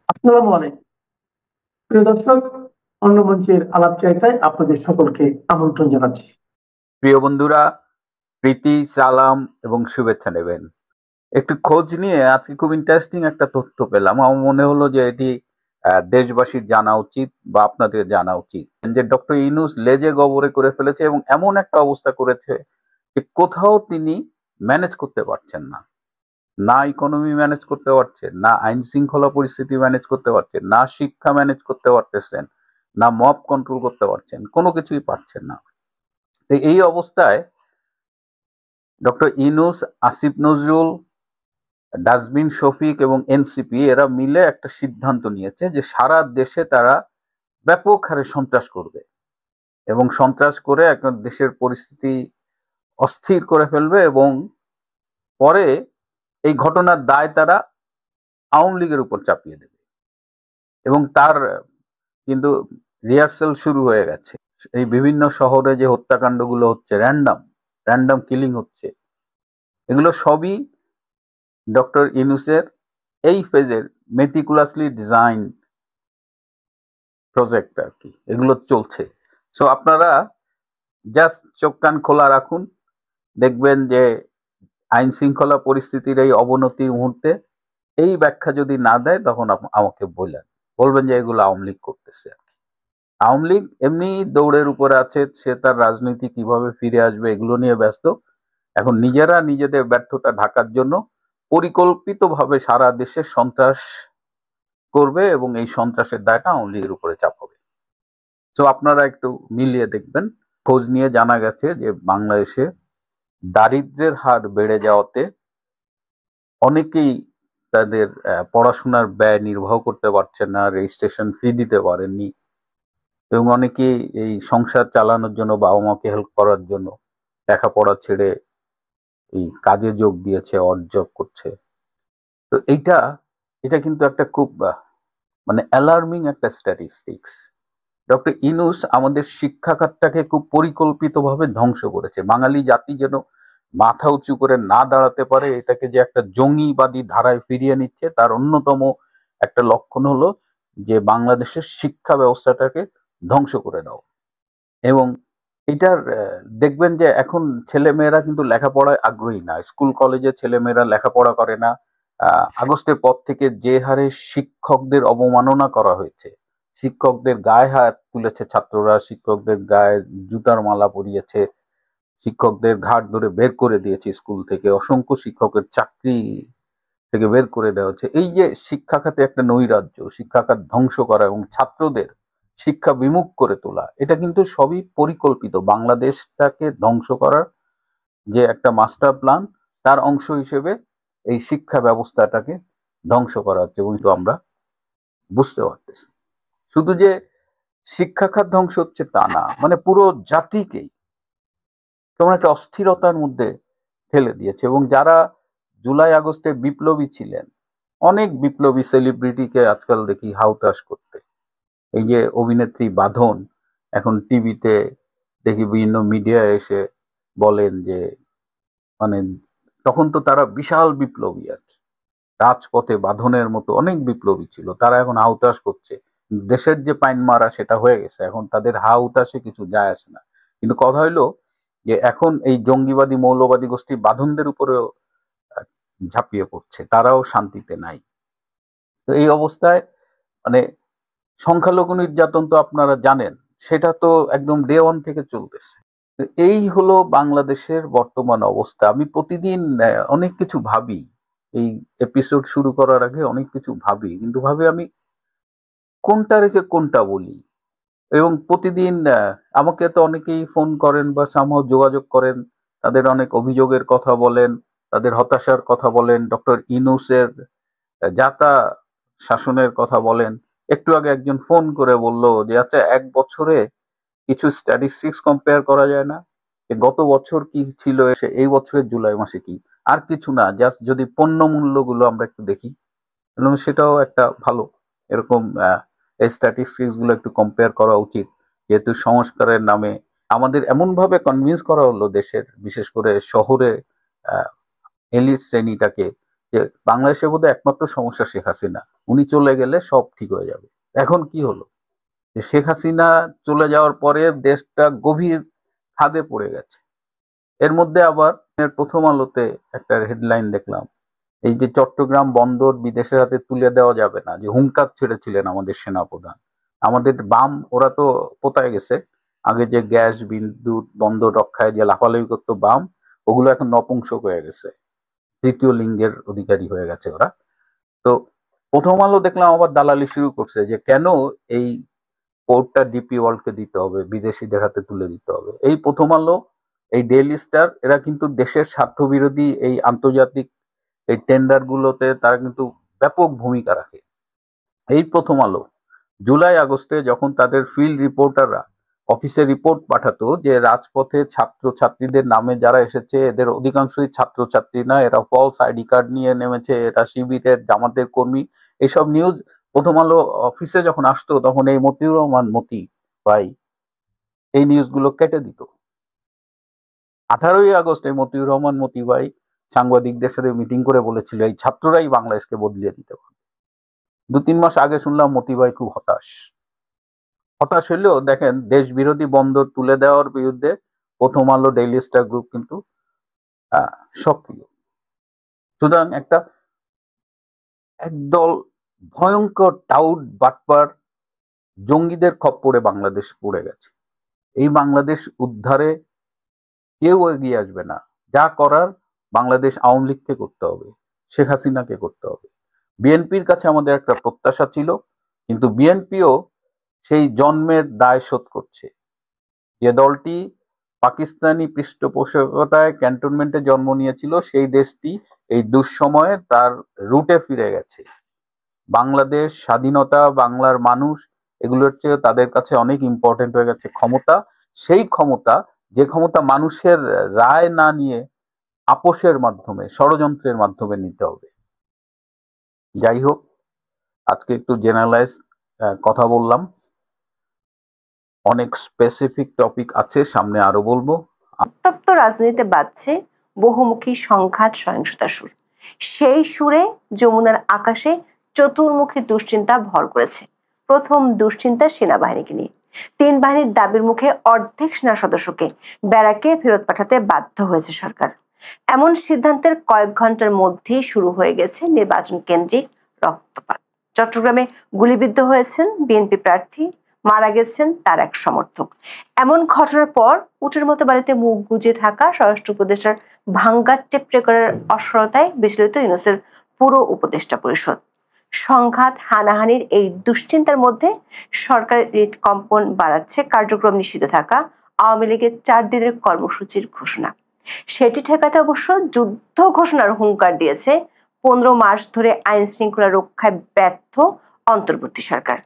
আসসালামু আলাইকুম প্রিয় দর্শক, অন্য মঞ্চের আলাপচারিতায় আপনাদের সকলকে আমন্ত্রণ জানাচ্ছি। প্রিয় বন্ধুরা, প্রীতি, সালাম এবং শুভেচ্ছা নেবেন। একটু খোঁজ নিয়ে আজকে খুব ইন্টারেস্টিং একটা তথ্য পেলাম। আমার মনে হলো যে এটি দেশবাসীর জানা উচিত বা আপনাদের জানা উচিত যে ডক্টর ইউনূস লেজে গবরে করে ফেলেছে এবং এমন একটা অবস্থা করেছে যে কোথাও তিনি ম্যানেজ করতে পারছেন না। না ইকোনমি ম্যানেজ করতে পারছেন, না আইন শৃঙ্খলা পরিস্থিতি ম্যানেজ করতে পারছেন, না শিক্ষা ম্যানেজ করতে পারতেছেন, না মব কন্ট্রোল করতে পারছেন, কোনো কিছুই পারছেন না। তো এই অবস্থায় ডক্টর ইউনূস, আসিফ নজরুল, ডাস্টবিন শফিক এবং এনসিপি এরা মিলে একটা সিদ্ধান্ত নিয়েছে যে সারা দেশে তারা ব্যাপক হারে সন্ত্রাস করবে এবং সন্ত্রাস করে একদম দেশের পরিস্থিতি অস্থির করে ফেলবে এবং পরে এই ঘটনার দায় তারা আওয়ামী লীগের উপর চাপিয়ে দেবে। এবং তার কিন্তু রিহার্সেল শুরু হয়ে গেছে। এই বিভিন্ন শহরে যে হত্যাকাণ্ডগুলো হচ্ছে, র্যান্ডাম র্যান্ডাম কিলিং হচ্ছে, এগুলো সবই ডক্টর ইউনূসের এই ফেজের মেটিকুলাসলি ডিজাইন প্রজেক্ট আর কি, এগুলো চলছে। সো আপনারা জাস্ট চোখ কান খোলা রাখুন, দেখবেন যে আইন শৃঙ্খলা পরিস্থিতির এই অবনতির মুহূর্তে এই ব্যাখ্যা যদি না দেয় তখন আমাকে বলবেন যে এগুলো আওয়ামী লীগ করতেছে আর কি। আওয়ামী লীগ এমনি দৌড়ের উপরে আছে, সে তার রাজনীতি কিভাবে ফিরে আসবে এগুলো নিয়ে ব্যস্ত। এখন নিজেরা নিজেদের ব্যর্থতা ঢাকার জন্য পরিকল্পিতভাবে সারা দেশে সন্ত্রাস করবে এবং এই সন্ত্রাসের দায়টা আওয়ামী লীগের উপরে চাপাবে। তো আপনারা একটু মিলিয়ে দেখবেন। খোঁজ নিয়ে জানা গেছে যে বাংলাদেশে দারিদ্র্যের হার বেড়ে যাওয়াতে অনেকেই তাদের পড়াশোনার ব্যয় নির্বাহ করতে পারছেন না, রেজিস্ট্রেশন ফি দিতে পারেননি এবং অনেকেই এই সংসার চালানোর জন্য, বাবা মাকে হেল্প করার জন্য লেখাপড়া ছেড়ে এই কাজে যোগ দিয়েছে, অড জব করছে। তো এইটা এটা কিন্তু একটা খুব মানে অ্যালার্মিং একটা স্ট্যাটিস্টিক্স। ডক্টর ইউনূস আমাদের শিক্ষা খাতটাকে খুব পরিকল্পিতভাবে ধ্বংস করেছে। বাঙালি জাতি যেন মাথা উঁচু করে না দাঁড়াতে পারে, এটাকে যে একটা জঙ্গিবাদী ধারায় ফিরিয়ে নিচ্ছে, তার অন্যতম একটা লক্ষণ হলো যে বাংলাদেশের শিক্ষা ব্যবস্থাটাকে ধ্বংস করে দাও। এবং এটার দেখবেন যে এখন ছেলেমেয়েরা কিন্তু লেখাপড়ায় আগ্রহী না, স্কুল কলেজে ছেলেমেয়েরা লেখাপড়া করে না। আগস্টের পর থেকে যে হারে শিক্ষকদের অবমাননা করা হয়েছে, শিক্ষকদের গায়ে হাত তুলেছে ছাত্ররা, শিক্ষকদের গায়ে জুতার মালা পরিয়েছে, শিক্ষকদের ঘাট ধরে বের করে দিয়েছে স্কুল থেকে, অসংখ্য শিক্ষকের চাকরি থেকে বের করে দেওয়া হচ্ছে। এই যে শিক্ষা খাতে একটা নৈরাজ্য, শিক্ষা খাত ধ্বংস করা এবং ছাত্রদের শিক্ষা বিমুখ করে তোলা, এটা কিন্তু সবই পরিকল্পিত। বাংলাদেশটাকে ধ্বংস করার যে একটা মাস্টার প্ল্যান, তার অংশ হিসেবে এই শিক্ষা ব্যবস্থাটাকে ধ্বংস করা হচ্ছে এবং তো আমরা বুঝতে পারতেছি। শুধু যে শিক্ষা খাত ধ্বংস হচ্ছে তা না, মানে পুরো জাতিকেই কেমন একটা অস্থিরতার মধ্যে ঠেলে দিয়েছে। এবং যারা জুলাই আগস্টে বিপ্লবী ছিলেন, অনেক বিপ্লবী সেলিব্রিটিকে আজকাল দেখি হাউতাশ করতে। এই যে অভিনেত্রী বাঁধন এখন টিভিতে দেখি, বিভিন্ন মিডিয়ায় এসে বলেন যে মানে তখন তো তারা বিশাল বিপ্লবী আর কি, রাজপথে বাঁধনের মতো অনেক বিপ্লবী ছিল, তারা এখন হাউতাশ করছে। দেশের যে পাইন মারা সেটা হয়ে গেছে, এখন তাদের হাউতাশে কিছু যায় আসে না। কিন্তু কথা হইলো যে এখন এই জঙ্গিবাদী মৌলবাদী গোষ্ঠী বাঁধনদের উপরেও আহ, ঝাঁপিয়ে পড়ছে, তারাও শান্তিতে নাই। তো এই অবস্থায় মানে সংখ্যালঘু নির্যাতন তো আপনারা জানেন, সেটা তো একদম ডে ওয়ান থেকে চলতেছে। তো এই হলো বাংলাদেশের বর্তমান অবস্থা। আমি প্রতিদিন অনেক কিছু ভাবি, এই এপিসোড শুরু করার আগে অনেক কিছু ভাবি, কিন্তু ভাবি আমি কোনটা রেখে কোনটা বলি। এবং প্রতিদিন আমাকে তো অনেকেই ফোন করেন বা সামহাও যোগাযোগ করেন, তাদের অনেক অভিযোগের কথা বলেন, তাদের হতাশার কথা বলেন, ডক্টর ইউনূসের যাতা শাসনের কথা বলেন। একটু আগে একজন ফোন করে বলল যে আচ্ছা, এক বছরে কিছু স্ট্যাটিস্টিক্স কম্পেয়ার করা যায় না, যে গত বছর কি ছিল এসে এই বছরের জুলাই মাসে কি। আর কিছু না, জাস্ট যদি পণ্য মূল্যগুলো আমরা একটু দেখি, এবং সেটাও একটা ভালো, এরকম এই স্ট্যাটিস্টিক্স গুলো একটু কম্পেয়ার করা উচিত। যেহেতু সংস্কারের নামে আমাদের এমন ভাবে কনভিন্স করা হলো দেশের, বিশেষ করে শহরে এলিট শ্রেণীটাকে, যে বাংলাদেশের বোধহয় একমাত্র সমস্যা শেখ হাসিনা, উনি চলে গেলে সব ঠিক হয়ে যাবে। এখন কি হলো যে শেখ হাসিনা চলে যাওয়ার পরে দেশটা গভীর খাদে পড়ে গেছে। এর মধ্যে আবার প্রথম আলোতে একটা হেডলাইন দেখলাম, এই যে চট্টগ্রাম বন্দর বিদেশের হাতে তুলে দেওয়া যাবে না, যে হুঙ্কার ছেড়েছিলেন আমাদের সেনাপ্রধান। আমাদের বাম ওরা তো পোতায় গেছে, আগে যে গ্যাস বিদ্যুৎ বন্দর রক্ষায় যে লাফালাফি করতো বাম, ওগুলো এখন নপুংসক হয়ে গেছে, তৃতীয় লিঙ্গের অধিকারী হয়ে গেছে ওরা। তো প্রথম আলো দেখলাম আবার দালালি শুরু করছে যে কেন এই পোর্টটা ডিপি ওয়ার্ল্ডকে দিতে হবে, বিদেশিদের হাতে তুলে দিতে হবে। এই প্রথম আলো, এই ডেইলি স্টার, এরা কিন্তু দেশের স্বার্থ বিরোধী এই আন্তর্জাতিক এই টেন্ডার গুলোতে তারা কিন্তু ব্যাপক ভূমিকা রাখে। এই প্রথম আলো জুলাই আগস্টে যখন তাদের ফিল্ড রিপোর্টাররা অফিসে রিপোর্ট পাঠাতো যে রাজপথে ছাত্র ছাত্রীদের নামে যারা এসেছে এদের অধিকাংশই ছাত্র ছাত্রী না, এরা ফলস আইডি কার্ড নিয়ে নেমেছে, এরা শিবিরের জামাতের কর্মী, এসব নিউজ প্রথম আলো অফিসে যখন আসতো তখন এই মতিউর রহমান মতি ভাই এই নিউজগুলো কেটে দিত। 18ই আগস্ট এই মতিউর রহমান মতি ভাই সাংবাদিকদের সাথে মিটিং করে বলেছিল এই ছাত্ররাই বাংলাদেশকে বদলিয়ে দিতে পারে। 2-3 মাস আগে শুনলাম মতি ভাই খুব হতাশ হলেও দেখেন দেশ বিরোধী বন্দর তুলে দেওয়ার বিরুদ্ধে প্রথম আলো ডেইলি স্টার গ্রুপ কিন্তু সক্রিয়। সুতরাং একটা একদল ভয়ঙ্কর টাউট বাটপার জঙ্গিদের খপ্পরে বাংলাদেশ পড়ে গেছে। এই বাংলাদেশ উদ্ধারে কেউ এগিয়ে আসবে না। যা করার বাংলাদেশ আওয়ামী লীগকে করতে হবে, শেখ হাসিনাকে করতে হবে। বিএনপির কাছে আমাদের একটা প্রত্যাশা ছিল, কিন্তু বিএনপিও সেই জন্মের দায় শোধ করছে। যে দলটি পাকিস্তানি পৃষ্ঠপোষকতায় ক্যান্টনমেন্টে জন্ম নিয়েছিল, সেই দেশটি এই দুঃসময়ে তার রুটে ফিরে গেছে। বাংলাদেশ, স্বাধীনতা, বাংলার মানুষ, এগুলোর চেয়ে তাদের কাছে অনেক ইম্পর্টেন্ট হয়ে গেছে ক্ষমতা। সেই ক্ষমতা, যে ক্ষমতা মানুষের রায় না নিয়ে আপোষের মাধ্যমে, ষড়যন্ত্রের মাধ্যমে নিতে হবে। যাই হোক, আজকে একটু জেনারেলাইজ কথা বললাম, অনেক স্পেসিফিক টপিক আছে, সামনে আরো বলবো। উত্তপ্ত রাজনীতিতে বাজছে বহুমুখী সংঘাত সহিংসতার সুর। সেই সুরে যমুনার আকাশে চতুর্মুখী দুশ্চিন্তা ভর করেছে। প্রথম দুশ্চিন্তা সেনাবাহিনীকে নিয়ে। 3 বাহিনীর দাবির মুখে অর্ধেক সেনা সদস্যকে ব্যারাকে ফেরত পাঠাতে বাধ্য হয়েছে সরকার। এমন সিদ্ধান্তের কয়েক ঘন্টার মধ্যেই শুরু হয়ে গেছে নির্বাচন কেন্দ্রিক রক্তপাত। চট্টগ্রামে গুলিবিদ্ধ হয়েছেন বিএনপি প্রার্থী, মারা গেছেন তার এক সমর্থক। এমন ঘটনার পর উটের মতো বাড়িতে মুখ গুজে থাকা স্বরাষ্ট্র উপদেষ্টার ভাঙ্গা টেপ রেকর্ডের অসরতায় বিচলিত ইউনূসের পুরো উপদেষ্টা পরিষদ। সংঘাত হানাহানির এই দুশ্চিন্তার মধ্যে সরকারের হৃদকম্পন বাড়াচ্ছে কার্যক্রম নিষিদ্ধ থাকা আওয়ামী লীগের 4 দিনের কর্মসূচির ঘোষণা। সেটি ঠেকাতে অবশ্য যুদ্ধ ঘোষণার হুঙ্কার দিয়েছে 15 মাস ধরে আইন শৃঙ্খলা রক্ষায় ব্যর্থ অন্তর্বর্তী সরকার।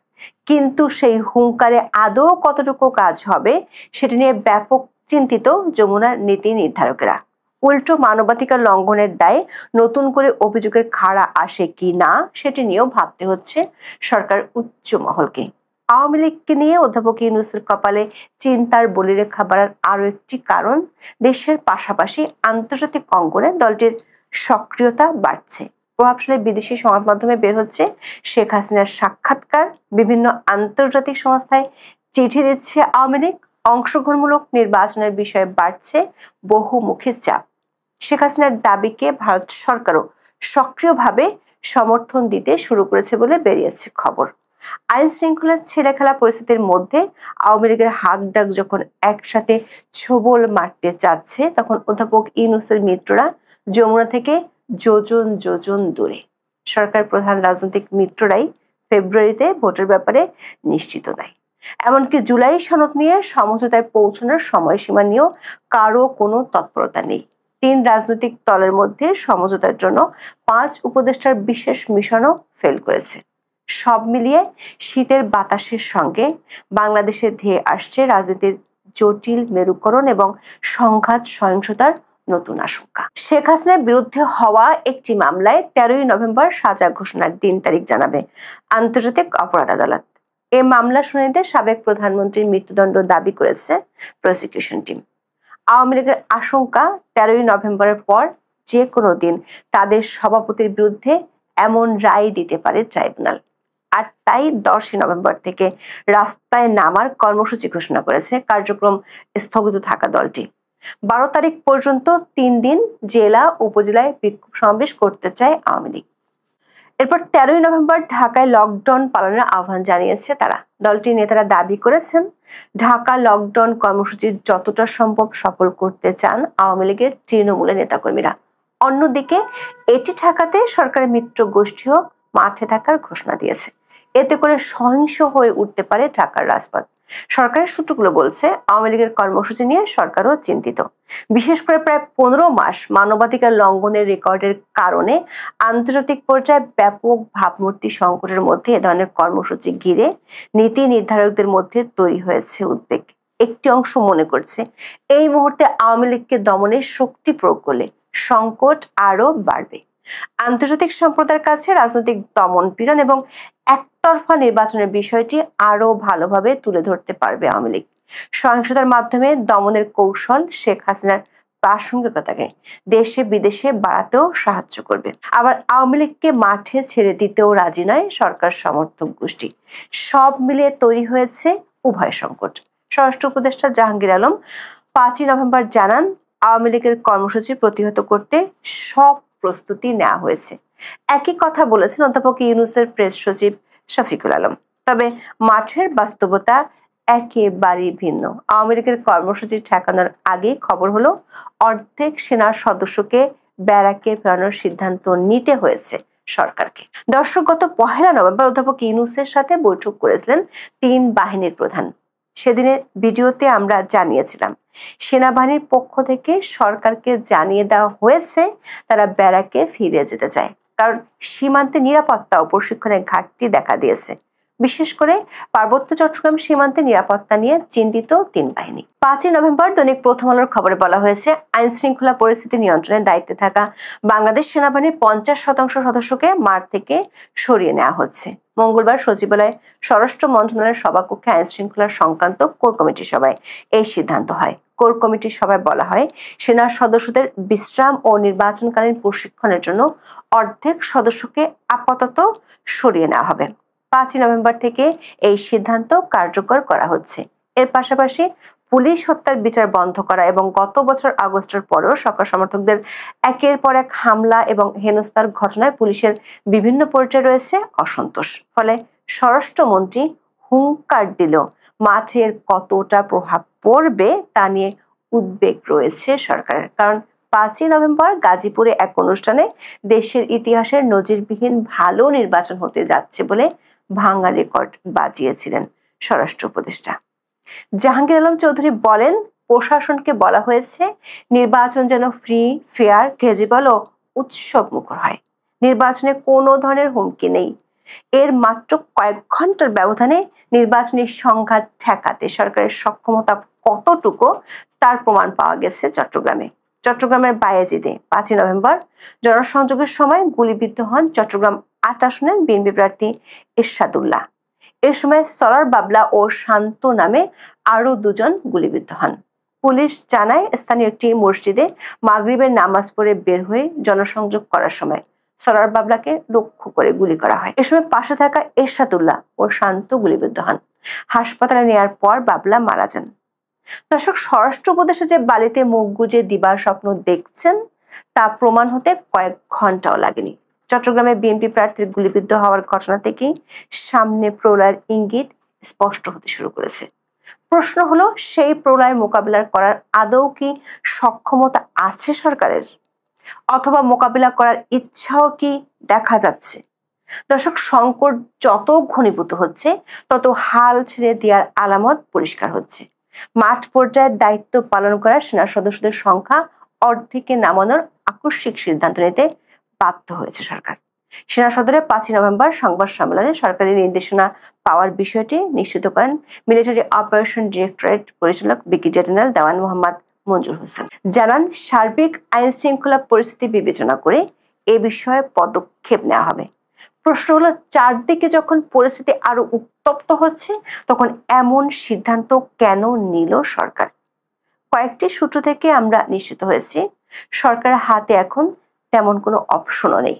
কিন্তু সেই হুঙ্কারে আদৌ কতটুকু কাজ হবে সেটি নিয়ে ব্যাপক চিন্তিত যমুনার নীতি নির্ধারকেরা। উল্টো মানবাধিকার লঙ্ঘনের দায়ে নতুন করে অভিযোগের খাড়া আসে কি না সেটি নিয়েও ভাবতে হচ্ছে সরকার উচ্চ মহলকে। আওয়ামী লীগকে নিয়ে অধ্যাপক ইউনূসের কপালে চিন্তার বলিরেখা বাড়ার আরো একটি কারণ, দেশের পাশাপাশি আন্তর্জাতিক অঙ্গনে দলটির সক্রিয়তা বাড়ছে। প্রভাবশালী বিদেশি সংবাদ মাধ্যমে বের হচ্ছে শেখ হাসিনার সাক্ষাৎকার, বিভিন্ন আন্তর্জাতিক সংস্থায় চিঠি দিচ্ছে আওয়ামী লীগ, অংশগ্রহণমূলক নির্বাচনের বিষয়ে বাড়ছে বহুমুখী চাপ। শেখ হাসিনার দাবিকে ভারত সরকারও সক্রিয়ভাবে সমর্থন দিতে শুরু করেছে বলে বেরিয়েছে খবর। আইন শৃঙ্খলার ছেলেখেলা পরিস্থিতির মধ্যে আওয়ামী লীগের হাক ডাক যখন একসাথে ছোবল মারতে চাচ্ছে, তখন অধ্যাপক ইউনূসের মিত্ররা যমুনা থেকে যোজন যোজন দূরে। সরকার প্রধান রাজনৈতিক মিত্ররাই ফেব্রুয়ারিতে ভোটের ব্যাপারে নিশ্চিত নয়। এমনকি জুলাই সনদ নিয়ে সমঝোতায় পৌঁছানোর সময়সীমা নিয়েও কারো কোনো তৎপরতা নেই। 3 রাজনৈতিক দলের মধ্যে সমঝোতার জন্য 5 উপদেষ্টার বিশেষ মিশনও ফেল করেছে। সব মিলিয়ে শীতের বাতাসের সঙ্গে বাংলাদেশে ধেয়ে আসছে রাজনীতির জটিল মেরুকরণ এবং সংঘাত সহিংসতার নতুন আশঙ্কা। শেখ হাসিনার বিরুদ্ধে হওয়া একটি মামলায় 13ই নভেম্বর সাজা ঘোষণার দিন তারিখ জানাবে আন্তর্জাতিক অপরাধ আদালত। এই মামলা শুনানিতে সাবেক প্রধানমন্ত্রীর মৃত্যুদণ্ড দাবি করেছে প্রসিকিউশন টিম। আওয়ামী লীগের আশঙ্কা 13ই নভেম্বরের পর যে কোনো দিন তাদের সভাপতির বিরুদ্ধে এমন রায় দিতে পারে ট্রাইব্যুনাল। আর তাই 10 নভেম্বর থেকে রাস্তায় নামার কর্মসূচি ঘোষণা করেছে। কার্যক্রম স্থগিত থাকা দলটি 12 তারিখ পর্যন্ত 3 দিন জেলা উপজেলায় বিক্ষোভ সমাবেশ করতে চায় আওয়ামী লীগ। এরপর 13 নভেম্বর ঢাকায় লকডাউন পালনের আহ্বান জানিয়েছে তারা। দলটির নেতারা দাবি করেছেন, ঢাকা লকডাউন কর্মসূচি যতটা সম্ভব সফল করতে চান আওয়ামী লীগের তৃণমূলের নেতাকর্মীরা। অন্যদিকে এটি ঠেকাতে সরকারের মিত্র গোষ্ঠীও মাঠে থাকার ঘোষণা দিয়েছে। এতে করে সহিংস হয়ে উঠতে পারে ঢাকার রাজপথ। সরকারের সূত্রগুলো বলছে, আওয়ামী লীগের কর্মসূচি নিয়ে সরকারও চিন্তিত। বিশেষ করে প্রায় 15 মাস মানবাধিকার লঙ্ঘনের রেকর্ডের কারণে আন্তর্জাতিক পর্যায়ে ব্যাপক ভাবমূর্তি সংকটের মধ্যে এ ধরনের কর্মসূচি ঘিরে নীতি নির্ধারকদের মধ্যে তৈরি হয়েছে উদ্বেগ। একটি অংশ মনে করছে, এই মুহূর্তে আওয়ামী লীগকে দমনের শক্তি প্রয়োগ করলে সংকট আরো বাড়বে। আন্তর্জাতিক সম্প্রদায়ের কাছে রাজনৈতিক দমন পীড়ন এবং একতরফা নির্বাচনের বিষয়টি আরো ভালোভাবে তুলে ধরতে পারবে আওয়ামী লীগ। সহিংসতার মাধ্যমে দমনের কৌশল শেখ হাসিনার প্রাসঙ্গিকতাকে দেশে বিদেশে বাড়াতেও সাহায্য করবে। আবার আওয়ামী লীগকে মাঠে ছেড়ে দিতেও রাজি নয় সরকার সমর্থক গোষ্ঠী। সব মিলিয়ে তৈরি হয়েছে উভয় সংকট। স্বরাষ্ট্র উপদেষ্টা জাহাঙ্গীর আলম 5 নভেম্বর জানান, আওয়ামী লীগের কর্মসূচি প্রতিহত করতে সব প্রস্তুতি নেওয়া হয়েছে। একই কথা বলেছেন অধ্যাপক ইউনূসের প্রেস সচিব শফিকুল আলম। তবে মাঠের বাস্তবতা একেবারেই ভিন্ন। আওয়ামী লীগের কর্মসূচি ঠেকানোর আগে খবর হলো, অর্ধেক সেনার সদস্যকে ব্যারাকে ফেরানোর সিদ্ধান্ত নিতে হয়েছে সরকারকে। দর্শক, গত 1 নভেম্বর অধ্যাপক ইউনূসের সাথে বৈঠক করেছিলেন 3 বাহিনীর প্রধান। সেদিনের ভিডিওতে আমরা জানিয়েছিলাম, সেনাবাহিনীর পক্ষ থেকে সরকারকে জানিয়ে দেওয়া হয়েছে তারা ব্যারাকে ফিরে যেতে চায়, কারণ সীমান্তে নিরাপত্তা ও প্রশিক্ষণের ঘাটতি দেখা দিয়েছে। বিশেষ করে পার্বত্য চট্টগ্রাম সীমান্তে নিরাপত্তা নিয়ে চিন্তিত 3 বাহিনী। 5 নভেম্বর দৈনিক প্রথম আলোর খবরে বলা হয়েছে, আইন শৃঙ্খলা পরিস্থিতি নিয়ন্ত্রণে দায়িত্বে থাকা বাংলাদেশ সেনাবাহিনীর 50% সদস্যকে মাঠ থেকে সরিয়ে নেওয়া হচ্ছে। মঙ্গলবার সচিবালয়ে স্বরাষ্ট্র মন্ত্রণালয়ের সভাকক্ষে আইন শৃঙ্খলা সংক্রান্ত কোর কমিটির সভায় এই সিদ্ধান্ত হয়। কোর কমিটির সভায় বলা হয়, সেনা সদস্যদের বিশ্রাম ও নির্বাচনকালীন প্রশিক্ষণের জন্য অর্ধেক সদস্যকে আপাতত সরিয়ে নেওয়া হবে। 5 নভেম্বর থেকে এই সিদ্ধান্ত কার্যকর করা হচ্ছে। এর পাশাপাশি পুলিশ হত্যার বিচার বন্ধ করা এবং গত বছর আগস্টের পরেও সরকার সমর্থকদের একের পর এক হামলা এবং হেনস্থার ঘটনায় পুলিশের বিভিন্ন পর্যায়ে রয়েছে অসন্তোষ। ফলে স্বরাষ্ট্রমন্ত্রী হুঙ্কার দিল, মাঠের কতটা প্রভাব পড়বে তা নিয়ে উদ্বেগ রয়েছে সরকারের। কারণ 5 নভেম্বর গাজীপুরে এক অনুষ্ঠানে দেশের ইতিহাসের নজিরবিহীন ভালো নির্বাচন হতে যাচ্ছে বলে ভাঙা রেকর্ড বাজিয়েছিলেন স্বরাষ্ট্র উপদেষ্টা। জাহাঙ্গীর আলম চৌধুরী বলেন, প্রশাসনকে বলা হয়েছে নির্বাচন যেন ফ্রি, ফেয়ার, ক্রেডিবল ও উৎসব মুখর হয়। নির্বাচনে কোনো ধরনের হুমকি নেই। এর মাত্র কয়েক ঘন্টার ব্যবধানে নির্বাচনী সংঘাত ঠেকাতে সরকারের সক্ষমতা কতটুকু তার প্রমাণ পাওয়া গেছে চট্টগ্রামের বায়েজিদে 5 নভেম্বর জনসংযোগের সময় গুলিবিদ্ধ হন চট্টগ্রাম 8 আসনের বিএনপি প্রার্থী এরশাদুল্লাহ। এ সময় সরার বাবলা ও শান্ত নামে আরো 2 জন গুলিবিদ্ধ হন। পুলিশ জানায়, স্থানীয় একটি মসজিদে মাগরিবের নামাজ পড়ে বের হয়ে জনসংযোগ করার সময় সরার বাবলাকে লক্ষ্য করে গুলি করা হয়। এ সময় পাশে থাকা এরশাদুল্লাহ ও শান্ত গুলিবিদ্ধ হন। হাসপাতালে নেয়ার পর বাবলা মারা যান। দর্শক, স্বরাষ্ট্র উপদেষ্টা যে বালিতে মুখ গুজে দিবার স্বপ্ন দেখছেন তা প্রমাণ হতে কয়েক ঘন্টাও লাগেনি। চট্টগ্রামে বিএনপি প্রার্থীর গুলিবিদ্ধ হওয়ার ঘটনা থেকেই সামনে প্রলয়ের ইঙ্গিত স্পষ্ট হতে শুরু করেছে। প্রশ্ন হলো, সেই প্রলয় মোকাবিলা করার আদৌ কি সক্ষমতা আছে সরকারের, অথবা মোকাবিলা করার ইচ্ছাও কি দেখা যাচ্ছে? দর্শক, সংকট যত ঘনীভূত হচ্ছে তত হাল ছেড়ে দেওয়ার আলামত পরিষ্কার হচ্ছে। মাঠ পর্যায়ে দায়িত্ব পালন করা সেনা সদস্যদের সংখ্যা অর্ধেকে নামানোর আকস্মিক সিদ্ধান্ত নিতে বাধ্য হয়েছে সরকার। সেনা সদরে 5 নভেম্বর সংবাদ সম্মেলনে সরকারি নির্দেশনা পাওয়ার বিষয়টি নিশ্চিত করেন মিলিটারি অপারেশন ডিরেক্টরেট পরিচালক ব্রিগেডিয়ার জেনারেল দেওয়ান মোহাম্মদ মঞ্জুর হোসেন। জানান, সার্বিক আইন শৃঙ্খলা পরিস্থিতি বিবেচনা করে এ বিষয়ে পদক্ষেপ নেওয়া হবে। প্রশ্ন হলো, চারদিকে যখন পরিস্থিতি আরো উত্তপ্ত হচ্ছে তখন এমন সিদ্ধান্ত কেন নিল সরকার? কয়েকটি সূত্র থেকে আমরা নিশ্চিত হয়েছি, সরকারের হাতে এখন তেমন কোনো অপশনও নেই।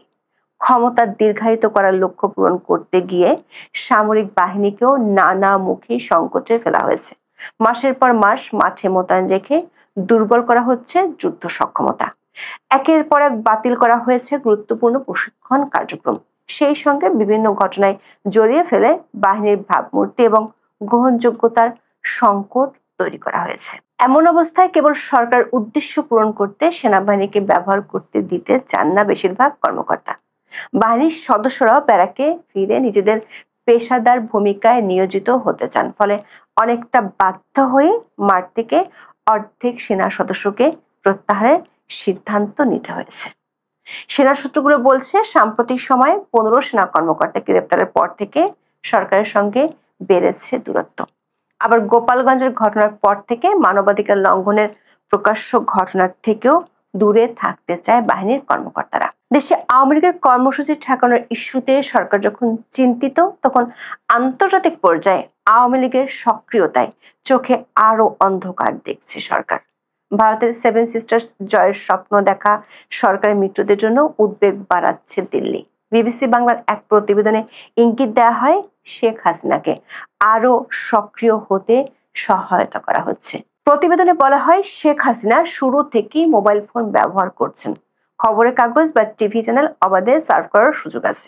ক্ষমতা দীর্ঘায়িত করার লক্ষ্য পূরণ করতে গিয়ে সামরিক বাহিনীকেও নানামুখী সংকটে ফেলা হয়েছে। মাসের পর মাস মাঠে মোতায়েন রেখে দুর্বল করা হচ্ছে যুদ্ধ সক্ষমতা। একের পর এক বাতিল করা হয়েছে গুরুত্বপূর্ণ প্রশিক্ষণ কার্যক্রম। সেই সঙ্গে বিভিন্ন ঘটনায় জড়িয়ে ফেলে বাহিনীর ভাবমূর্তি এবং গ্রহণযোগ্যতার সংকট তৈরি করা হয়েছে। এমন অবস্থায় কেবল সরকার উদ্দেশ্য পূরণ করতে সেনাবাহিনীকে ব্যবহার করতে দিতে চান না বেশিরভাগ কর্মকর্তা। বাহিনীর সদস্যরাও ব্যারাকে ফিরে নিজেদের পেশাদার ভূমিকায় নিয়োজিত হতে চান। ফলে অনেকটা বাধ্য হয়ে মাঠ থেকে অর্ধেক সেনা সদস্যকে প্রত্যাহারের সিদ্ধান্ত নিতে হয়েছে। সেনা সূত্রগুলো বলছে, সাম্প্রতিক সময়ে 15 সেনা কর্মকর্তা গ্রেপ্তারের পর থেকে সরকারের সঙ্গে বেড়েছে দূরত্ব। আবার গোপালগঞ্জের ঘটনার পর থেকে মানবাধিকার লঙ্ঘনের প্রকাশ্য ঘটনার থেকেও দূরে থাকতে চায় বাহিনীর কর্মকর্তারা। দেশে আওয়ামী লীগের কর্মসূচি ঠেকানোর ইস্যুতে সরকার যখন চিন্তিত, তখন আন্তর্জাতিক পর্যায়ে আওয়ামী লীগের সক্রিয়তায় চোখে আরো অন্ধকার দেখছে সরকার। ভারতের 7 সিস্টার্স জয়ের স্বপ্ন দেখা সরকারের মিত্রদের জন্য উদ্বেগ বাড়াচ্ছে দিল্লি। বিবিসি বাংলার এক প্রতিবেদনে ইঙ্গিত দেওয়া হয়, শেখ হাসিনাকে আরো সক্রিয় হতে সহায়তা করা হচ্ছে। প্রতিবেদনে বলা হয়, শেখ হাসিনা শুরু থেকেই মোবাইল ফোন ব্যবহার করছেন। খবরের কাগজ বা টিভি চ্যানেল অবাধে সার্ভ করার সুযোগ আছে।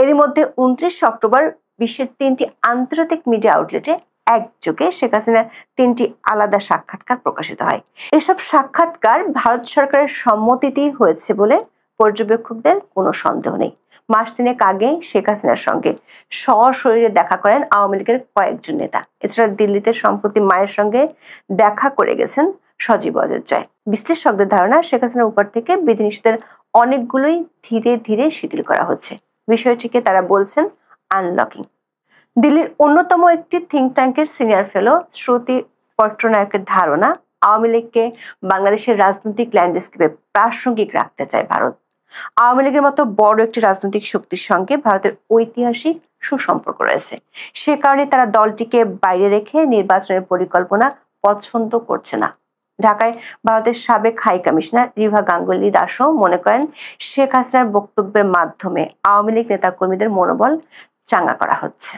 এরই মধ্যে 29 অক্টোবর বিশ্বের 3টি আন্তর্জাতিক মিডিয়া আউটলেটে একযোগে শেখ হাসিনার 3টি আলাদা সাক্ষাৎকার প্রকাশিত হয়। এসব সাক্ষাৎকার ভারত সরকারের সম্মতিতেই হয়েছে বলে পর্যবেক্ষকদের কোনো সন্দেহ নেই। মাস 3 আগে শেখ হাসিনার সঙ্গে সশরীরে দেখা করেন আওয়ামী লীগের কয়েকজন নেতা। এছাড়া দিল্লিতে সম্প্রতি মায়ের সঙ্গে দেখা করে গেছেন সজীব ওয়াজেদ জয়। বিশ্লেষকদের ধারণা, শেখ হাসিনার উপর থেকে বিধিনিষেধের অনেকগুলোই ধীরে ধীরে শিথিল করা হচ্ছে। বিষয়টিকে তারা বলছেন আনলকিং। দিল্লির অন্যতম একটি থিঙ্ক ট্যাঙ্কের সিনিয়র ফেলো শ্রুতি পট্টনায়কের ধারণা, আওয়ামী লীগকে বাংলাদেশের রাজনৈতিক ল্যান্ডস্কেপে প্রাসঙ্গিক রাখতে চায় ভারত। আওয়ামী লীগের মতো বড় একটি রাজনৈতিক শক্তির সঙ্গে ভারতের ঐতিহাসিক সুসম্পর্ক রয়েছে। সে কারণে তারা দলটিকে বাইরে রেখে নির্বাচনের পরিকল্পনা পছন্দ করছে না। ঢাকায় ভারতের সাবেক হাই কমিশনার রিভা গাঙ্গুলি দাসও মনে করেন, শেখ হাসিনার বক্তব্যের মাধ্যমে আওয়ামী লীগ নেতাকর্মীদের মনোবল চাঙ্গা করা হচ্ছে।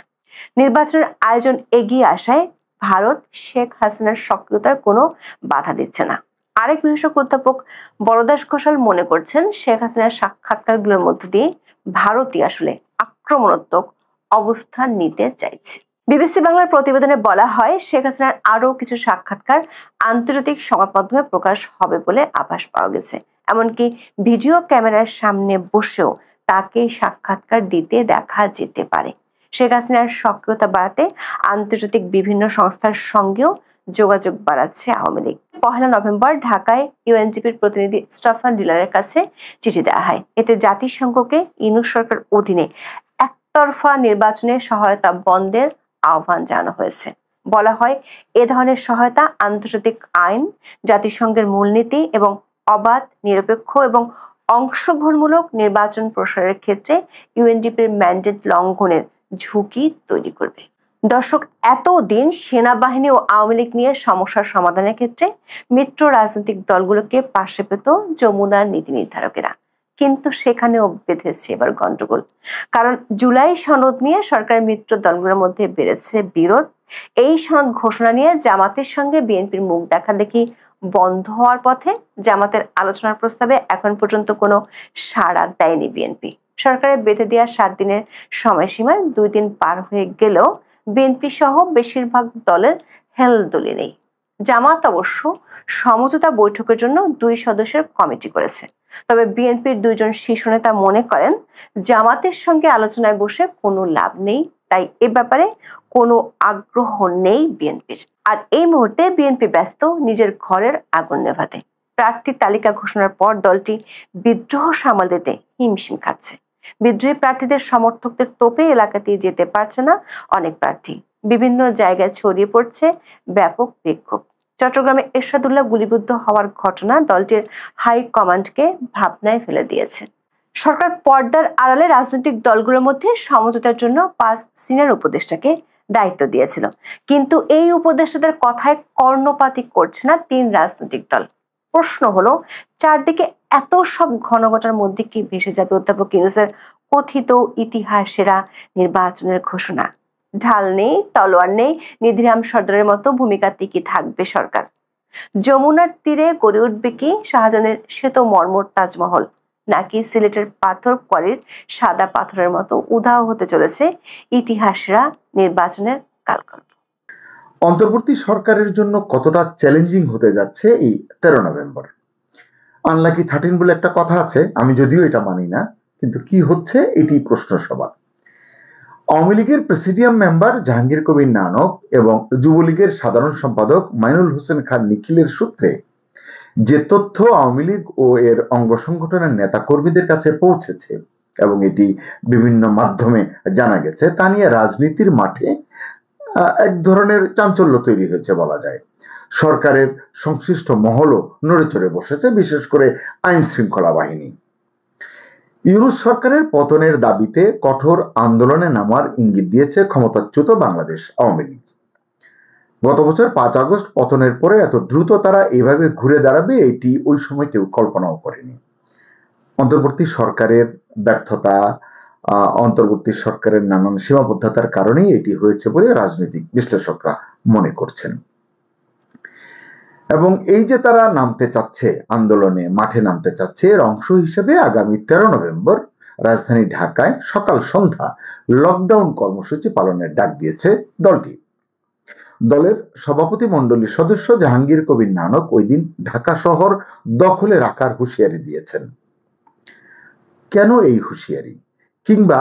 নির্বাচনের আয়োজন এগিয়ে আসায় ভারত শেখ হাসিনার সক্রিয়তার কোনো বাধা দিচ্ছে না। আরেক বিশেষজ্ঞ অধ্যাপক বলদাস ঘোষাল মনে করছেন, শেখ হাসিনার সাক্ষাৎকারগুলোর মধ্য দিয়ে ভারতই আসলে আক্রমণাত্মক অবস্থান নিতে চাইছে। বিবিসি বাংলার প্রতিবেদনে বলা হয়, শেখ হাসিনার আরো কিছু সাক্ষাৎকার আন্তর্জাতিক সংবাদ মাধ্যমে প্রকাশ হবে বলে আভাস পাওয়া গেছে। এমনকি ভিডিও ক্যামেরার সামনে বসেও তাকে সাক্ষাৎকার দিতে দেখা যেতে পারে। শেখ হাসিনার সক্রিয়তা বাড়াতে আন্তর্জাতিক বিভিন্ন সংস্থার সঙ্গেও যোগাযোগ বাড়াচ্ছে আওয়ামী লীগ। 1 নভেম্বর ঢাকায় ইউএনজিপির প্রতিনিধি স্টাফান ডিলারের কাছে চিঠি দেওয়া হয়। এতে জাতিসংঘকে ইউনূস সরকার অধীনে একতরফা নির্বাচনের সহায়তা বন্ধের আহ্বান জানানো হয়েছে। বলা হয়, এ ধরনের সহায়তা আন্তর্জাতিক আইন, জাতিসংঘের মূলনীতি এবং অবাধ, নিরপেক্ষ এবং অংশগ্রহণমূলক নির্বাচন প্রসারের ক্ষেত্রে ইউএনডিপির ম্যান্ডেট লঙ্ঘনের ঝুঁকি তৈরি করবে। দর্শক, এতদিন সেনাবাহিনী ও আওয়ামী লীগ নিয়ে সমস্যার সমাধানের ক্ষেত্রে মিত্র রাজনৈতিক দলগুলোকে পাশে পেত যমুনার নীতি নির্ধারকেরা, কিন্তু সেখানেও বেঁধেছে এবার গন্ডগোল। কারণ জুলাই সনদ নিয়ে সরকারের মিত্র দলগুলোর মধ্যে বেড়েছে বিরোধ। এই সনদ ঘোষণা নিয়ে জামাতের সঙ্গে বিএনপির মুখ দেখাদেখি বন্ধ হওয়ার পথে। জামাতের আলোচনার প্রস্তাবে এখন পর্যন্ত কোনো সাড়া দেয়নি বিএনপি। সরকারের বেঁধে দেওয়া 7 দিনের সময়সীমার 2 দিন পার হয়ে গেলেও বিএনপি সহ বেশিরভাগ দলের হেলদোলি নেই। জামাত অবশ্য সমঝোতা বৈঠকের জন্য 2 সদস্যের কমিটি করেছে। তবে বিএনপির 2 জন শীর্ষ নেতা মনে করেন, জামাতের সঙ্গে আলোচনায় বসে কোনো লাভ নেই, তাই এ ব্যাপারে কোনো আগ্রহ নেই বিএনপির। আর এই মুহূর্তে বিএনপি ব্যস্ত নিজের ঘরের আগুন নেভাতে। প্রার্থী তালিকা ঘোষণার পর দলটি বিদ্রোহ সামাল দিতে হিমশিম খাচ্ছে। বিদ্রোহী প্রার্থীদের সমর্থকদের তোপে এলাকাতেই যেতে পারছে না অনেক প্রার্থী। বিভিন্ন জায়গায় ছড়িয়ে পড়ছে ব্যাপক বিক্ষোভ। চট্টগ্রামে এরশাদুল্লাহ গুলিবিদ্ধ হওয়ার ঘটনা দলটির হাই কমান্ডকে ভাবনায় ফেলে দিয়েছে। সরকার পর্দার আড়ালে রাজনৈতিক দলগুলোর মধ্যে সমঝোতার জন্য 5 সিনিয়র উপদেষ্টাকে দায়িত্ব দিয়েছিল, কিন্তু এই উপদেষ্টাদের কথায় কর্ণপাতই করছে না 3 রাজনৈতিক দল। প্রশ্ন হলো, চারদিকে এত সব ঘনঘটার মধ্যে কি ভেসে যাবে অধ্যাপক ইউনূসের কথিত ইতিহাস সেরা নির্বাচনের ঘোষণা? ঢাল নেই, তলোয়ার নেই, নিধিরাম সর্দারের মতো ভূমিকাতে কি থাকবে সরকার? যমুনার তীরে গড়ে উঠবে কি শাহজাহানের শ্বেত মর্মর তাজমহল, নাকি সিলেটের পাথর কোয়ারির সাদা পাথরের মতো উধাও হতে চলেছে ইতিহাসরা নির্বাচনের কালকল্প? অন্তর্বর্তী সরকারের জন্য কতটা চ্যালেঞ্জিং হতে যাচ্ছে এই 13 নভেম্বর। আনলাকি 13 বলে একটা কথা আছে, আমি যদিও এটা মানি না, কিন্তু কি হচ্ছে এটি প্রশ্ন সবার। আওয়ামী লীগের প্রেসিডিয়াম মেম্বার জাহাঙ্গীর কবির নানক এবং যুবলীগের সাধারণ সম্পাদক মাইনুল হোসেন খান নিখিলের সূত্রে যে তথ্য আওয়ামী লীগ ও এর অঙ্গ সংগঠনের নেতা কর্মীদের কাছে পৌঁছেছে এবং এটি বিভিন্ন মাধ্যমে জানা গেছে, তা নিয়ে রাজনীতির মাঠে এক ধরনের চাঞ্চল্য তৈরি হয়েছে বলা যায়। সরকারের সংশ্লিষ্ট মহলও নড়ে চড়ে বসেছে, বিশেষ করে আইন শৃঙ্খলা বাহিনী। ইউনূস সরকারের পতনের দাবিতে কঠোর আন্দোলনে নামার ইঙ্গিত দিয়েছে ক্ষমতাচ্যুত বাংলাদেশ আওয়ামী লীগ। গত বছর 5 আগস্ট পতনের পরে এত দ্রুত তারা এভাবে ঘুরে দাঁড়াবে এটি ওই সময় কেউ কল্পনাও করেনি। অন্তর্বর্তী সরকারের ব্যর্থতা, অন্তর্বর্তী সরকারের নানান সীমাবদ্ধতার কারণেই এটি হয়েছে বলে রাজনৈতিক বিশ্লেষকরা মনে করছেন। এবং এই যে তারা নামতে চাচ্ছে, আন্দোলনে মাঠে নামতে চাচ্ছে, এর অংশ হিসেবে আগামী 13 নভেম্বর রাজধানী ঢাকায় সকাল সন্ধ্যা লকডাউন কর্মসূচি পালনের ডাক দিয়েছে দলটি। দলের সভাপতি মণ্ডলীর সদস্য জাহাঙ্গীর কবির নানক ওই দিন ঢাকা শহর দখলে রাখার হুঁশিয়ারি দিয়েছেন। কেন এই হুঁশিয়ারি, কিংবা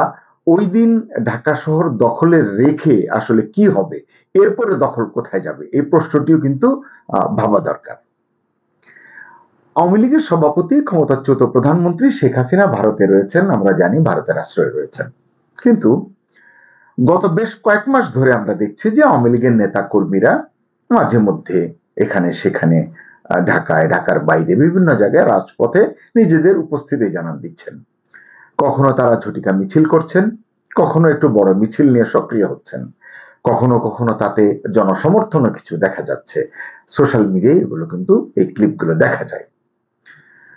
ওই দিন ঢাকা শহর দখলে রেখে আসলে কি হবে, এরপরে দখল কোথায় যাবে, এই প্রশ্নটিও কিন্তু ভাবা দরকার। আওয়ামী লীগের সভাপতি ক্ষমতাচ্যুত প্রধানমন্ত্রী শেখ হাসিনা ভারতে রয়েছেন, আমরা জানি ভারতের আশ্রয়ে রয়েছেন, কিন্তু গত বেশ কয়েক মাস ধরে আমরা দেখছি যে আওয়ামী লীগের নেতা কর্মীরা মাঝে মধ্যে এখানে সেখানে ঢাকায়, ঢাকার বাইরে বিভিন্ন জায়গায় রাজপথে নিজেদের উপস্থিতি জানান দিচ্ছেন। কখনো তারা ঝটিকা মিছিল করছেন, কখনো একটু বড় মিছিল নিয়ে সক্রিয় হচ্ছেন, কখনো কখনো তাতে জনসমর্থনও কিছু দেখা যাচ্ছে। সোশ্যাল মিডিয়ায় এগুলো কিন্তু, এই ক্লিপগুলো দেখা যায়।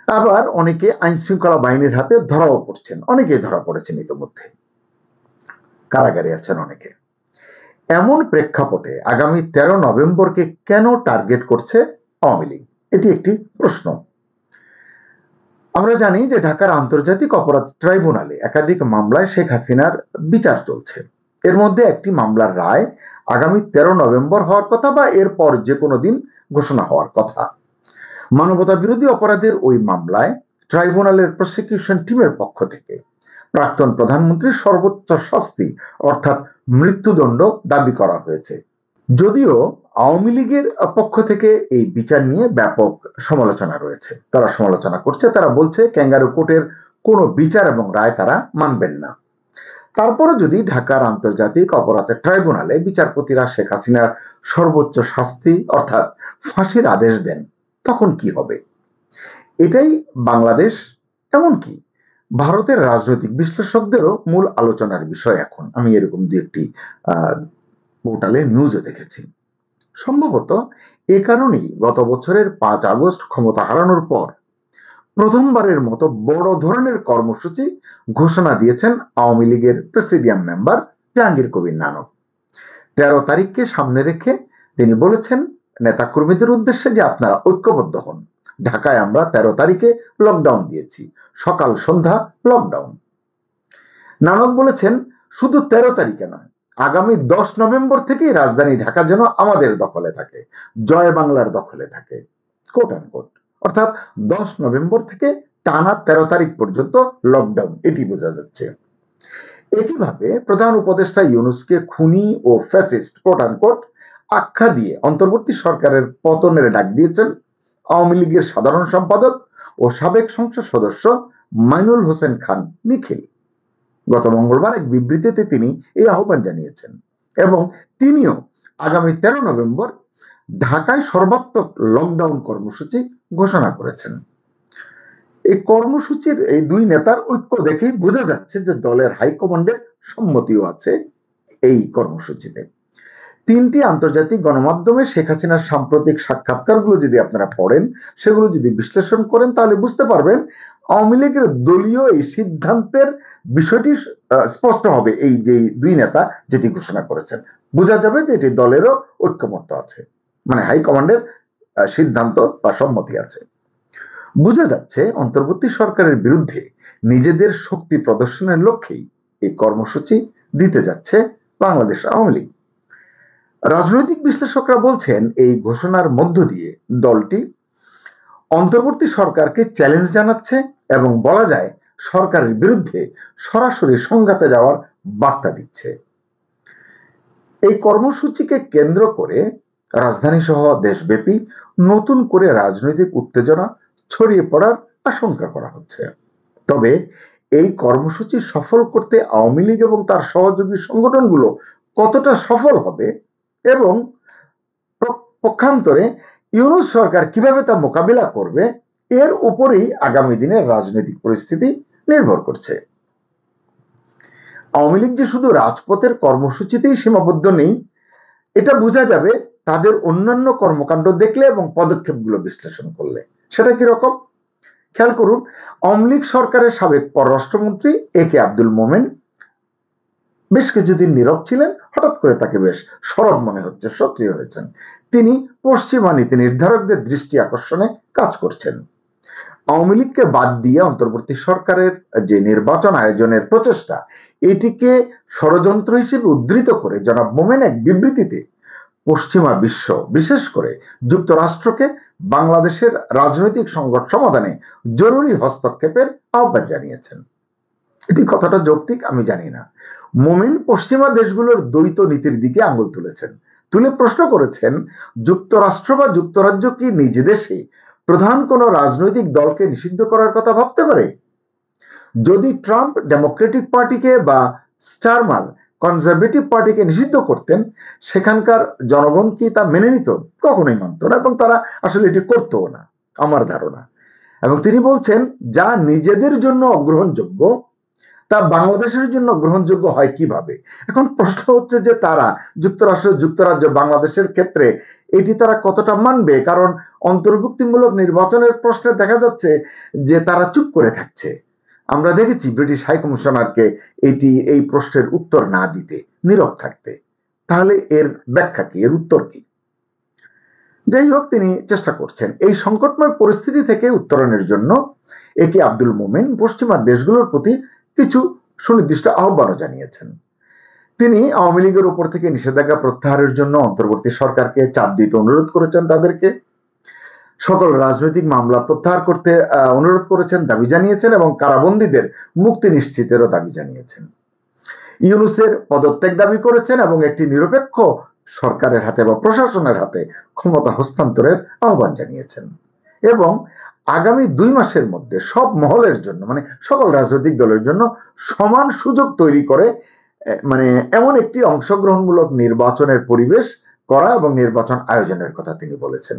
আবার অনেকে আইন শৃঙ্খলা বাহিনীর হাতে ধরাও পড়ছেন, অনেকেই ধরা পড়েছেন ইতিমধ্যে, কারাগারে আছেন অনেকে। এমন প্রেক্ষাপটে আগামী 13 নভেম্বরকে কেন টার্গেট করছে আওয়ামী লীগ, এটি একটি প্রশ্ন। আমরা জানি যে ঢাকার আন্তর্জাতিক অপরাধ ট্রাইব্যুনালে একাধিক মামলায় শেখ হাসিনার বিচার চলছে। এর মধ্যে একটি মামলার রায় আগামী 13 নভেম্বর হওয়ার কথা, বা এরপর যে কোনো দিন ঘোষণা হওয়ার কথা। মানবতা বিরোধী অপরাধের ওই মামলায় ট্রাইব্যুনালের প্রসিকিউশন টিমের পক্ষ থেকে প্রাক্তন প্রধানমন্ত্রীর সর্বোচ্চ শাস্তি অর্থাৎ মৃত্যুদণ্ড দাবি করা হয়েছে। যদিও আওয়ামী লীগের পক্ষ থেকে এই বিচার নিয়ে ব্যাপক সমালোচনা রয়েছে, তারা সমালোচনা করছে, তারা বলছে ক্যাঙ্গারু কোর্টের কোনো বিচার এবং রায় তারা মানবেন না। তারপরে যদি ঢাকার আন্তর্জাতিক অপরাধের ট্রাইব্যুনালে বিচারপতিরা শেখ হাসিনার সর্বোচ্চ শাস্তি অর্থাৎ ফাঁসির আদেশ দেন, তখন কি হবে? এটাই বাংলাদেশ, এমনকি ভারতের রাজনৈতিক বিশ্লেষকদেরও মূল আলোচনার বিষয় এখন। আমি এরকম দু একটি পোর্টালে নিউজে দেখেছি। সম্ভবত এ কারণেই গত বছরের 5 আগস্ট ক্ষমতা হারানোর পর প্রথমবারের মতো বড় ধরনের কর্মসূচি ঘোষণা দিয়েছেন আওয়ামী লীগের প্রেসিডিয়াম মেম্বার জাহাঙ্গীর কবির নানক। 13 তারিখকে সামনে রেখে তিনি বলেছেন নেতা কর্মীদের উদ্দেশ্যে যে আপনারা ঐক্যবদ্ধ হন। ঢাকায় আমরা 13 তারিখে লকডাউন দিয়েছি, সকাল সন্ধ্যা লকডাউন। নানক বলেছেন শুধু 13 তারিখে নয়, আগামী 10 নভেম্বর থেকেই রাজধানী ঢাকা যেন আমাদের দখলে থাকে, জয় বাংলার দখলে থাকে, কোট অ্যান্ড কোট। অর্থাৎ 10 নভেম্বর থেকে টানা 13 তারিখ পর্যন্ত লকডাউন, এটি বোঝা যাচ্ছে। একইভাবে প্রধান উপদেষ্টা ইউনূসকে খুনি ও ফ্যাসিস্ট কোট অ্যান্ড কোট আখ্যা দিয়ে অন্তর্বর্তী সরকারের পতনের ডাক দিয়েছেন আওয়ামী লীগের সাধারণ সম্পাদক ও সাবেক সংসদ সদস্য মাইনুল হোসেন খান নিখিল। গত মঙ্গলবার এক বিবৃতিতে তিনি এই আহ্বান জানিয়েছেন এবং তিনিও আগামী 13 নভেম্বর ঢাকায় সর্বাত্মক লকডাউন কর্মসূচি ঘোষণা করেছেন। এই কর্মসূচির এই দুই নেতার ঐক্য দেখেই বোঝা যাচ্ছে যে দলের হাইকমান্ডের সম্মতিও আছে এই কর্মসূচিতে। তিনটি আন্তর্জাতিক গণমাধ্যমে শেখ হাসিনার সাম্প্রতিক সাক্ষাৎকারগুলো যদি আপনারা পড়েন, সেগুলো যদি বিশ্লেষণ করেন, তাহলে বুঝতে পারবেন আওয়ামী লীগের দলীয় এই সিদ্ধান্তের বিষয়টি স্পষ্ট হবে। এই যে দুই নেতা যেটি ঘোষণা করেছেন, বোঝা যাবে যে এটি দলেরও ঐক্যমত্য আছে, মানে হাইকমান্ডের সিদ্ধান্ত বা সম্মতি আছে। বোঝা যাচ্ছে অন্তর্বর্তী সরকারের বিরুদ্ধে নিজেদের শক্তি প্রদর্শনের লক্ষ্যেই এই কর্মসূচি দিতে যাচ্ছে বাংলাদেশ আওয়ামী লীগ। রাজনৈতিক বিশ্লেষকরা বলছেন এই ঘোষণার মধ্য দিয়ে দলটি অন্তর্বর্তী সরকারকে চ্যালেঞ্জ জানাচ্ছে এবং বলা যায় সরকারের বিরুদ্ধে সরাসরি সংঘাতে যাওয়ার বার্তা দিচ্ছে। এই কর্মসূচিকে কেন্দ্র করে রাজধানী সহ দেশব্যাপী নতুন করে রাজনৈতিক উত্তেজনা ছড়িয়ে পড়ার আশঙ্কা করা হচ্ছে। তবে এই কর্মসূচি সফল করতে আওয়ামী লীগ এবং তার সহযোগী সংগঠনগুলো কতটা সফল হবে এবং পক্ষান্তরে ইউনূস সরকার কিভাবে তা মোকাবিলা করবে, এর উপরেই আগামী দিনের রাজনৈতিক পরিস্থিতি নির্ভর করছে। আওয়ামী লীগ যে শুধু রাজপথের কর্মসূচিতেই সীমাবদ্ধ নেই, এটা বোঝা যাবে তাদের অন্যান্য কর্মকাণ্ড দেখলে এবং পদক্ষেপগুলো বিশ্লেষণ করলে। সেটা কিরকম খেয়াল করুন। আওয়ামী লীগ সরকারের সাবেক পররাষ্ট্রমন্ত্রী একে আব্দুল মোমেন বেশ কিছুদিন নীরব ছিলেন, হঠাৎ করে তাকে বেশ সরব মনে হচ্ছে, সক্রিয় হয়েছেন। তিনি পশ্চিমা নীতি নির্ধারকদের দৃষ্টি আকর্ষণে কাজ করছেন। আওয়ামী লীগকে বাদ দিয়ে অন্তর্বর্তী সরকারের যে নির্বাচন আয়োজনের প্রচেষ্টা, এটিকে ষড়যন্ত্র হিসেবে উদ্ধৃত করে জনাব মোমেন এক বিবৃতিতে পশ্চিমা বিশ্ব, বিশেষ করে যুক্তরাষ্ট্রকে বাংলাদেশের রাজনৈতিক সংকট সমাধানে জরুরি হস্তক্ষেপের আহ্বান জানিয়েছেন। এটি কতটা যৌক্তিক আমি জানি না। মোমেন পশ্চিমা দেশগুলোর দ্বৈত নীতির দিকে আঙুল তুলেছেন, তুলে প্রশ্ন করেছেন যুক্তরাষ্ট্র বা যুক্তরাজ্য কি নিজ দেশে প্রধান কোন রাজনৈতিক দলকে নিষিদ্ধ করার কথা ভাবতে পারে? যদি ট্রাম্প ডেমোক্রেটিক পার্টিকে বা স্টারমার কনজারভেটিভ পার্টিকে নিষিদ্ধ করতেন, সেখানকার জনগণ কি তা মেনে নিত? কখনোই মানত না, এবং তারা আসলে এটি করতও না আমার ধারণা। এবং তিনি বলছেন যা নিজেদের জন্য অগ্রহণযোগ্য তা বাংলাদেশের জন্য গ্রহণযোগ্য হয় কিভাবে। এখন প্রশ্ন হচ্ছে যে তারা যুক্তরাজ্য বাংলাদেশের ক্ষেত্রে এটি তারা কতটা মানবে, কারণ অন্তর্ভুক্তিমূলক নির্বাচনের প্রশ্নে দেখা যাচ্ছে যে তারা চুপ করে থাকছে। আমরা দেখেছি ব্রিটিশ হাই কমিশনারকে এই প্রশ্নের উত্তর না দিতে, নীরব থাকতে। তাহলে এর ব্যাখ্যা কি, এর উত্তর কি? যাই হোক, তিনি চেষ্টা করছেন এই সংকটময় পরিস্থিতি থেকে উত্তরণের জন্য। একে আব্দুল মোমেন পশ্চিমা দেশগুলোর প্রতি কিছু সুনির্দিষ্ট আহ্বানও জানিয়েছেন। তিনি আওয়ামী লীগের উপর থেকে নিষেধাজ্ঞা প্রত্যাহারের জন্য অন্তর্বর্তী সরকারকে চাপ দিতে অনুরোধ করেছেন, তাদেরকে সকল রাজনৈতিক মামলা প্রত্যাহার করতে অনুরোধ করেছেন, দাবি জানিয়েছেন, এবং কারাবন্দীদের মুক্তি নিশ্চিতেরও দাবি জানিয়েছেন। ইউনূসের পদত্যাগ দাবি করেছেন এবং একটি নিরপেক্ষ সরকারের হাতে বা প্রশাসনের হাতে ক্ষমতা হস্তান্তরের আহ্বান জানিয়েছেন। এবং আগামী 2 মাসের মধ্যে সব মহলের জন্য, মানে সকল রাজনৈতিক দলের জন্য সমান সুযোগ তৈরি করে এমন একটি অংশগ্রহণমূলক নির্বাচনের পরিবেশ করা এবং নির্বাচন আয়োজনের কথা তিনি বলেছেন।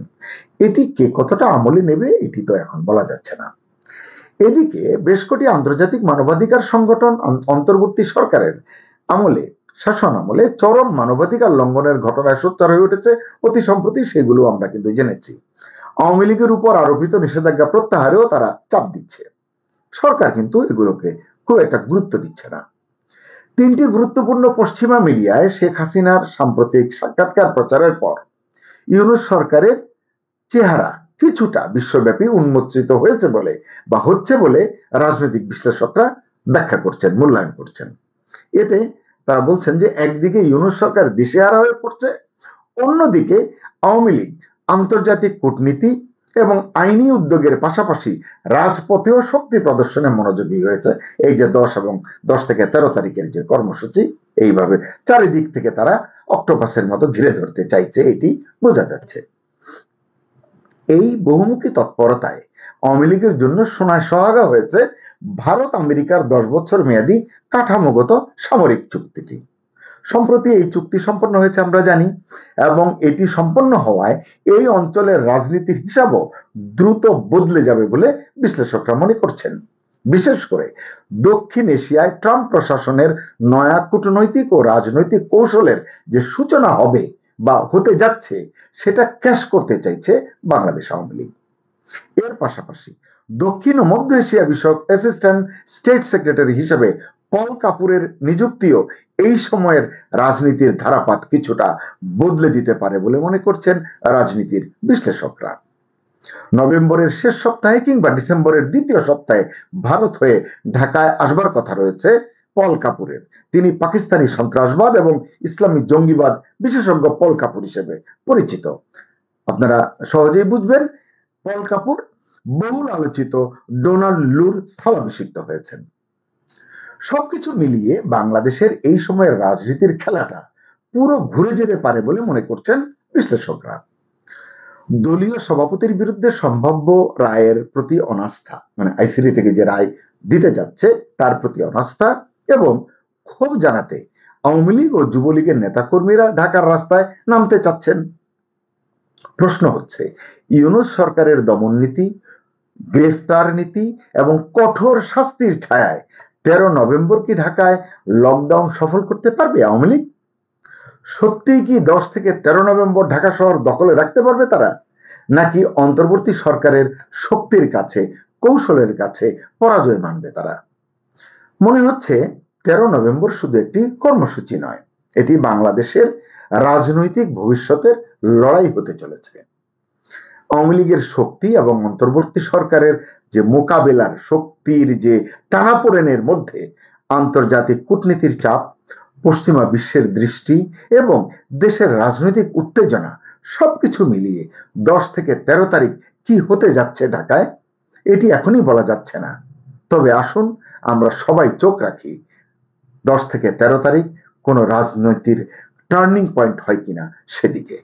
এটি কে কতটা আমলে নেবে এটি তো এখন বলা যাচ্ছে না। এদিকে বেশ কটি আন্তর্জাতিক মানবাধিকার সংগঠন অন্তর্বর্তী সরকারের শাসন আমলে চরম মানবাধিকার লঙ্ঘনের ঘটনায় সোচ্চার হয়ে উঠেছে অতি সম্প্রতি। সেগুলো আমরা কিন্তু জেনেছি। আওয়ামী লীগের উপর আরোপিত নিষেধাজ্ঞা প্রত্যাহারেও তারা চাপ দিচ্ছে। সরকার কিন্তু এগুলোকে খুব একটা গুরুত্ব দিচ্ছে না। 3টি গুরুত্বপূর্ণ পশ্চিমা মিডিয়ায় শেখ হাসিনার সাম্প্রতিক সাক্ষাৎকার প্রচারের পর ইউনূস সরকারের চেহারা কিছুটা বিশ্বব্যাপী উন্মোচিত হয়েছে বলে বা হচ্ছে বলে রাজনৈতিক বিশ্লেষকরা ব্যাখ্যা করছেন, মূল্যায়ন করছেন। এতে তারা বলছেন যে একদিকে ইউনূস সরকার দিশেহারা হয়ে পড়ছে, অন্যদিকে আওয়ামী লীগ আন্তর্জাতিক কূটনীতি এবং আইনি উদ্যোগের পাশাপাশি রাজপথেও শক্তি প্রদর্শনে মনোযোগী হয়েছে। এই যে 10 থেকে 13 তারিখের যে কর্মসূচি, এইভাবে চারিদিক থেকে তারা অক্টোপাসের মতো ঘিরে ধরতে চাইছে, এটি বোঝা যাচ্ছে। এই বহুমুখী তৎপরতায় আওয়ামী লীগের জন্য সোনায় সোহাগা হয়েছে ভারত আমেরিকার 10 বছর মেয়াদী কাঠামোগত সামরিক চুক্তিটি। সম্প্রতি এই চুক্তি সম্পন্ন হয়েছে আমরা জানি, এবং এটি সম্পন্ন হওয়ায় এই অঞ্চলের রাজনীতির হিসাবও দ্রুত বদলে যাবে বলে বিশ্লেষকরা মনে করছেন। বিশেষ করে দক্ষিণ এশিয়ায় ট্রাম্প প্রশাসনের নয়া কূটনৈতিক ও রাজনৈতিক কৌশলের যে সূচনা হবে বা হতে যাচ্ছে সেটা ক্যাশ করতে চাইছে বাংলাদেশ আওয়ামী লীগ। এর পাশাপাশি দক্ষিণ ও মধ্য এশিয়া বিষয়ক অ্যাসিস্ট্যান্ট স্টেট সেক্রেটারি হিসেবে পল কাপুরের নিযুক্তিও এই সময়ের রাজনীতির ধারাপাত কিছুটা বদলে দিতে পারে বলে মনে করছেন রাজনীতির বিশ্লেষকরা। নভেম্বরের শেষ সপ্তাহে কিংবা ডিসেম্বরের দ্বিতীয় সপ্তাহে ভারত হয়ে ঢাকায় আসবার কথা রয়েছে পল কাপুরের। তিনি পাকিস্তানি সন্ত্রাসবাদ এবং ইসলামী জঙ্গিবাদ বিশেষজ্ঞ পল কাপুর হিসেবে পরিচিত। আপনারা সহজেই বুঝবেন পল কাপুর বহুল আলোচিত ডোনাল্ড লুর স্থলাভিষিক্ত হয়েছেন। সবকিছু মিলিয়ে বাংলাদেশের এই সময়ের রাজনীতির খেলাটা পুরো ঘুরে যেতে পারে বলে মনে করছেন বিশ্লেষকরা। দলীয় সভাপতির বিরুদ্ধে সম্ভাব্য রায়ের প্রতি অনাস্থা, মানে আইসিডি থেকে যে রায় দিতে যাচ্ছে তার প্রতি অনাস্থা এবং ক্ষোভ জানাতে আওয়ামী লীগ ও যুবলীগের নেতাকর্মীরা ঢাকার রাস্তায় নামতে চাচ্ছেন। প্রশ্ন হচ্ছে, ইউনূস সরকারের দমন নীতি, গ্রেফতার নীতি এবং কঠোর শাস্তির ছায়ায় 13 নভেম্বর কি ঢাকায় লকডাউন সফল করতে পারবে আওয়ামী লীগ? সত্যিই কি 10 থেকে 13 নভেম্বর ঢাকা শহর দখলে রাখতে পারবে তারা, নাকি অন্তর্বর্তী সরকারের শক্তির কাছে, কৌশলের কাছে পরাজয় মানবে তারা? মনে হচ্ছে 13 নভেম্বর শুধু একটি কর্মসূচি নয়, এটি বাংলাদেশের রাজনৈতিক ভবিষ্যতের লড়াই হতে চলেছে। আওয়ামী লীগের শক্তি এবং অন্তর্বর্তী সরকারের যে মোকাবেলার শক্তির যে টানাপোড়েনের মধ্যে আন্তর্জাতিক কূটনীতির চাপ, পশ্চিমা বিশ্বের দৃষ্টি এবং দেশের রাজনৈতিক উত্তেজনা সবকিছু মিলিয়ে 10 থেকে 13 তারিখ কি হতে যাচ্ছে ঢাকায় এটি এখনই বলা যাচ্ছে না। তবে আসুন আমরা সবাই চোখ রাখি 10 থেকে 13 তারিখ কোনো রাজনৈতিক টার্নিং পয়েন্ট হয় কিনা সেদিকে।